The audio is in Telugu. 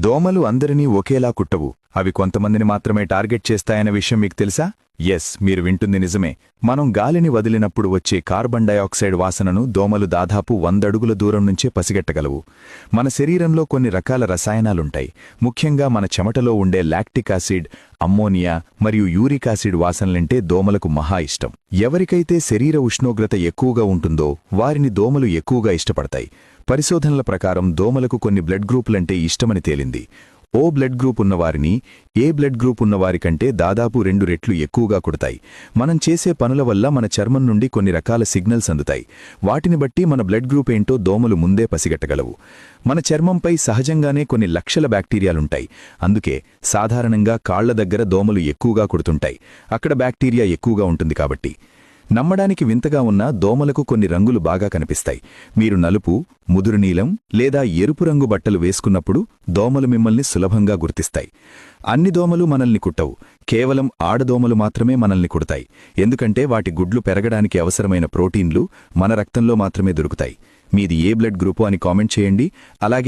దోమలు అందరినీ ఒకేలా కుట్టవు. అవి కొంతమందిని మాత్రమే టార్గెట్ చేస్తాయన్న విషయం మీకు తెలుసా? మీరు వింటుంది నిజమే. మనం గాలిని వదిలినప్పుడు వచ్చే కార్బన్ డయాక్సైడ్ వాసనను దోమలు దాదాపు 100 అడుగుల దూరం నుంచే పసిగట్టగలవు. మన శరీరంలో కొన్ని రకాల రసాయనాలుంటాయి. ముఖ్యంగా మన చెమటలో ఉండే లాక్టిక్ యాసిడ్, అమ్మోనియా మరియు యూరిక్ యాసిడ్ వాసనలంటే దోమలకు మహా ఇష్టం. ఎవరికైతే శరీర ఉష్ణోగ్రత ఎక్కువగా ఉంటుందో వారిని దోమలు ఎక్కువగా ఇష్టపడతాయి. పరిశోధనల ప్రకారం దోమలకు కొన్ని బ్లడ్ గ్రూపులంటే ఇష్టమని తేలింది. ఓ బ్లడ్ గ్రూప్ ఉన్నవారిని ఏ బ్లడ్ గ్రూప్ ఉన్నవారికంటే దాదాపు 2 రెట్లు ఎక్కువగా కుడతాయి. మనం చేసే పనుల వల్ల మన చర్మం నుండి కొన్ని రకాల సిగ్నల్స్ అందుతాయి. వాటిని బట్టి మన బ్లడ్ గ్రూప్ ఏంటో దోమలు ముందే పసిగట్టగలవు. మన చర్మంపై సహజంగానే కొన్ని లక్షల బ్యాక్టీరియాలుంటాయి. అందుకే సాధారణంగా కాళ్ల దగ్గర దోమలు ఎక్కువగా కుడుతుంటాయి. అక్కడ బ్యాక్టీరియా ఎక్కువగా ఉంటుంది కాబట్టి. నమ్మడానికి వింతగా ఉన్న దోమలకు కొన్ని రంగులు బాగా కనిపిస్తాయి. మీరు నలుపు, ముదురు నీలం లేదా ఎరుపు రంగు బట్టలు వేసుకున్నప్పుడు దోమలు మిమ్మల్ని సులభంగా గుర్తిస్తాయి. అన్ని దోమలు మనల్ని కుట్టవు. కేవలం ఆడదోమలు మాత్రమే మనల్ని కుడతాయి. ఎందుకంటే వాటి గుడ్లు పెరగడానికి అవసరమైన ప్రోటీన్లు మన రక్తంలో మాత్రమే దొరుకుతాయి. మీది ఏ బ్లడ్ గ్రూపు అని కామెంట్ చేయండి. అలాగే